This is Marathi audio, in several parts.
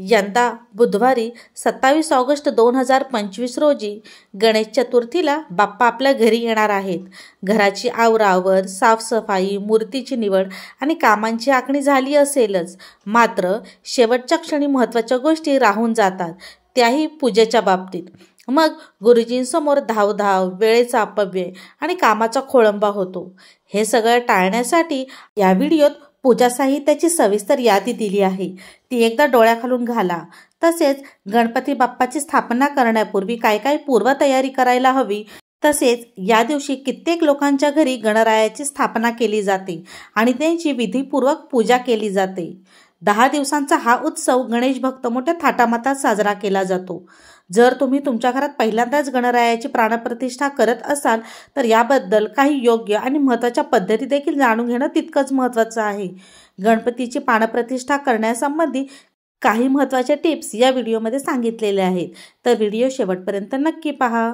यंदा बुधवारी 27 ऑगस्ट 2025 रोजी गणेश चतुर्थीला बाप्पा आपल्या घरी येणार आहेत. घराची आवरावर, साफसफाई, मूर्तीची निवड आणि कामांची आखणी झाली असेलच, मात्र शेवटच्या क्षणी महत्त्वाच्या गोष्टी राहून जातात, त्याही पूजेच्या बाबतीत. मग गुरुजींसमोर धावधाव, वेळेचा अपव्यय आणि कामाचा खोळंबा होतो. हे सगळं टाळण्यासाठी या व्हिडिओत पूजा साहित्याची सविस्तर यादी दिली आहे. ती एकदा डोळ्याखालून घाला. तसेच गणपती बाप्पाची स्थापना करण्यापूर्वी काय काय पूर्वतयारी करायला हवी, तसेच या दिवशी कित्येक लोकांच्या घरी गणरायाची स्थापना केली जाते आणि त्यांची विधीपूर्वक पूजा केली जाते. 10 दिवसांचा हा उत्सव गणेश भक्त मोठ्या थाटामाटात साजरा केला जातो. जर तुम्ही तुमच्या घरात पहिल्यांदाच गणरायाची प्राणप्रतिष्ठा करत असाल तर याबद्दल काही योग्य आणि महत्त्वाच्या पद्धती देखील जाणून घेणं तितकंच महत्त्वाचं आहे. गणपतीची प्राणप्रतिष्ठा करण्यासंबंधी काही महत्त्वाच्या टिप्स या व्हिडिओमध्ये सांगितलेल्या आहेत, तर व्हिडिओ शेवटपर्यंत नक्की पहा.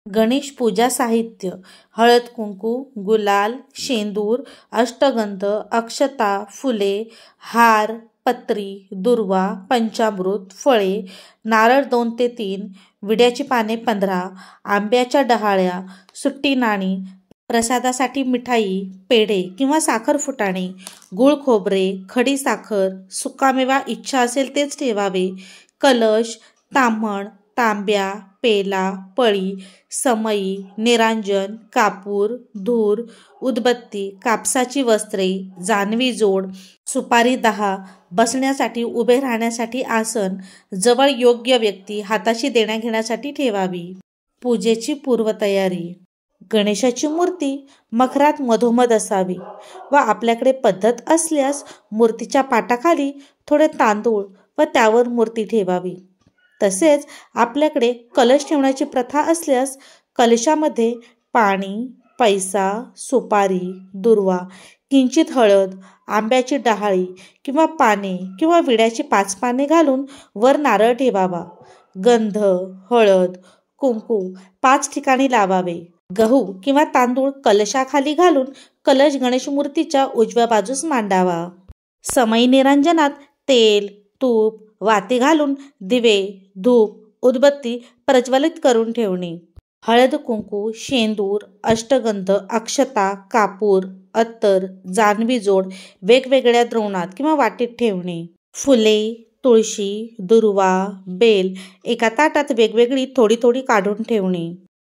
गणेश पूजा साहित्य: हळद कुंकू, गुलाल, शेंदूर, अष्टगंध, अक्षता, फुले, हार, पत्री, दुर्वा, पंचामृत, फळे, नारळ 2 ते 3, विड्याची पाने 15, आंब्याच्या डहाळ्या, सुट्टी नाणी, प्रसादासाठी मिठाई, पेढे किंवा साखर फुटाणे, गूळ खोबरे, खडी साखर, सुकामेवा इच्छा असेल तेच ठेवावे, कलश, ताम्हण, तांब्या, पेला, पळी, समई, निरांजन, कापूर, धूर, उदबत्ती, कापसाची वस्त्रे, जानवी जोड, सुपारी 10, बसण्यासाठी उभे राहण्यासाठी आसन, जवळ योग्य व्यक्ती हाताशी देण्याघेण्यासाठी ठेवावी. पूजेची पूर्वतयारी: गणेशाची मूर्ती मखरात मधोमध असावी व आपल्याकडे पद्धत असल्यास मूर्तीच्या पाटाखाली थोडे तांदूळ व त्यावर मूर्ती ठेवावी. तसेच आपल्याकडे कलश ठेवण्याची प्रथा असल्यास कलशामध्ये पाणी, पैसा, सुपारी, दुर्वा, किंचित हळद, आंब्याची डहाळी किंवा पाने किंवा विड्याची 5 पाने घालून वर नारळ ठेवावा. गंध, हळद, कुंकू 5 ठिकाणी लावावे. गहू किंवा तांदूळ कलशाखाली घालून कलश गणेश मूर्तीच्या उजव्या बाजूस मांडावा. समई निरांजनात तेल, तूप, वाती घालून दिवे, धूप, उदबत्ती प्रज्वलित करून ठेवणे. हळद कुंकू, शेंदूर, अष्टगंध, अक्षता, कापूर, अत्तर, जानवी जोड वेगवेगळ्या द्रोणात किंवा वाटीत ठेवणे. फुले, तुळशी, दुर्वा, बेल एका ताटात वेगवेगळी थोडी थोडी काढून ठेवणे.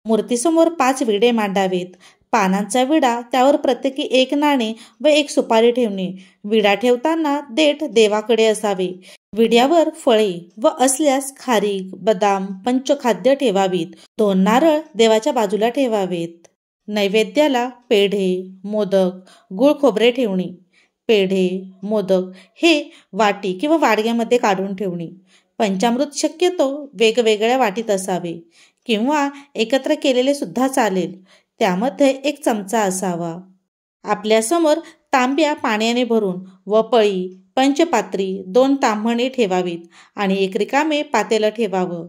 मूर्तीसमोर 5 विडे मांडावेत. पानांचा विडा, त्यावर प्रत्येकी 1 नाणे व 1 सुपारी ठेवणे. विडा ठेवताना देठ देवाकडे असावे. विड्यावर फळे व असल्यास खारीक, बदाम, पंचखाद्य ठेवावीत. 2 नारळ देवाच्या बाजूला ठेवावेत. नैवेद्याला पेढे, मोदक, गूळ खोबरे ठेवणे. पेढे, मोदक हे वाटी किंवा वाडग्यामध्ये काढून ठेवणे. पंचामृत शक्यतो वेगवेगळ्या वाटीत असावे किंवा एकत्र केलेले सुद्धा चालेल. त्यामध्ये 1 चमचा असावा. आपल्यासमोर तांब्या पाण्याने भरून व पळी, पंचपात्री 2 ताम्हणे ठेवावीत आणि 1 रिकामे पातेलं ठेवावं.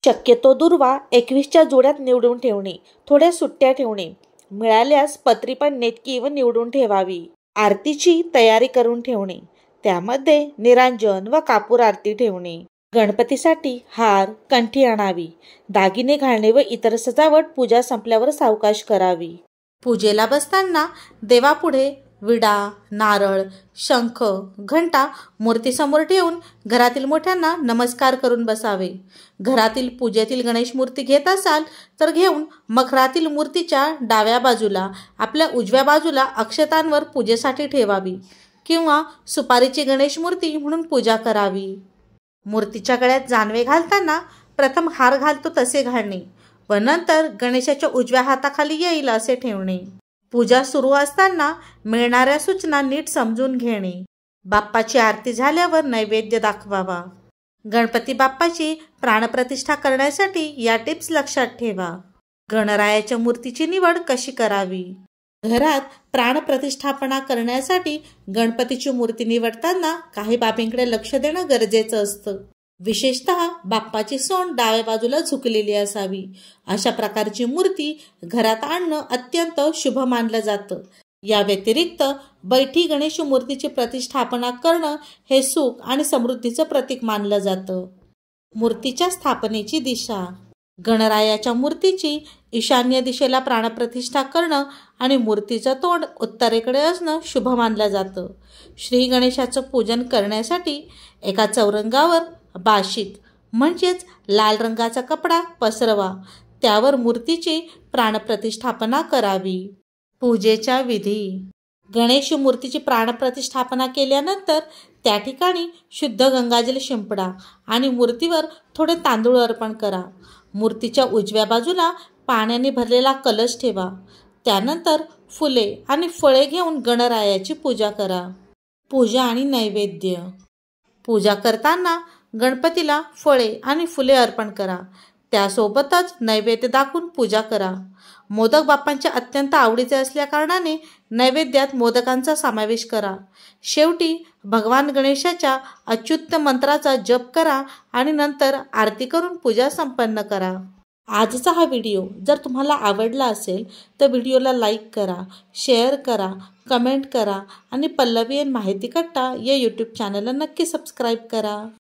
शक्यतो दुर्वा 21च्या जोड्यात निवडून ठेवणे. थोड्या सुट्ट्या ठेवणे. मिळाल्यास पत्री पण नेटकी व निवडून ठेवावी. आरतीची तयारी करून ठेवणे. त्यामध्ये निरांजन व कापूर आरती ठेवणे. गणपतीसाठी हार, कंठी आणावी. दागिने घालणे व इतर सजावट पूजा संपल्यावर सावकाश करावी. पूजेला बसताना देवापुढे विडा, नारळ, शंख, घंटा मूर्तीसमोर ठेवून घरातील मोठ्यांना नमस्कार करून बसावे. घरातील पूजेतील गणेश मूर्ती घेत असाल तर घेऊन मखरातील मूर्तीच्या डाव्या बाजूला, आपल्या उजव्या बाजूला अक्षतांवर पूजेसाठी ठेवावी किंवा सुपारीची गणेश मूर्ती म्हणून पूजा करावी. मूर्तीच्या गळ्यात जानवे घालताना प्रथम हार घालतो तसे घालणे व नंतर गणेशाच्या उजव्या हाताखाली येईल असे ठेवणे. पूजा सुरू असताना मिळणाऱ्या सूचना नीट समजून घेणे. बाप्पाची आरती झाल्यावर नैवेद्य दाखवावा. गणपती बाप्पाची प्राणप्रतिष्ठा करण्यासाठी या टिप्स लक्षात ठेवा. गणरायाच्या मूर्तीची निवड कशी करावी? घरात प्राणप्रतिष्ठापना करण्यासाठी गणपतीची मूर्ती निवडताना काही बाबींकडे लक्ष देणं गरजेचं असतं. विशेषतः बाप्पाची सोंड डाव्या बाजूला झुकलेली असावी. अशा प्रकारची मूर्ती घरात आणणं अत्यंत शुभ मानलं जातं. या व्यतिरिक्त बैठी गणेश मूर्तीची प्रतिष्ठापना करणं हे सुख आणि समृद्धीचं प्रतीक मानलं जातं. मूर्तीच्या स्थापनेची दिशा. गणरायाच्या मूर्तीची ईशान्य दिशेला प्राणप्रतिष्ठा करणं आणि मूर्तीचं तोंड उत्तरेकडे असणं शुभ मानलं जातं. श्री गणेशाचं पूजन करण्यासाठी एका चौरंगावर बाशित म्हणजेच लाल रंगाचा कपडा पसरवा. त्यावर मूर्तीची प्राणप्रतिष्ठापना करावी. पूजेच्या विधी. गणेश मूर्तीची प्राणप्रतिष्ठापना केल्यानंतर त्या ठिकाणी शुद्ध गंगाजल शिंपडा आणि मूर्तीवर थोडे तांदूळ अर्पण करा. मूर्तीच्या उजव्या बाजूला पाण्याने भरलेला कलश ठेवा. त्यानंतर फुले आणि फळे घेऊन गणरायाची पूजा करा. पूजा आणि नैवेद्य. पूजा करताना गणपतीला फळे आणि फुले अर्पण करा. त्यासोबतच नैवेद्य दाखवून पूजा करा. मोदक बाप्पांच्या अत्यंत आवडीचे असल्याकारणाने नैवेद्यात मोदकांचा समावेश करा. शेवटी भगवान गणेशाच्या अच्युत मंत्राचा जप करा आणि नंतर आरती करून पूजा संपन्न करा. आजचा हा व्हिडिओ जर तुम्हाला आवडला असेल तर व्हिडिओला लाईक करा, शेअर करा, कमेंट करा आणि पल्लवी एन माहिती कट्टा या यूट्यूब चॅनलला नक्की सबस्क्राईब करा.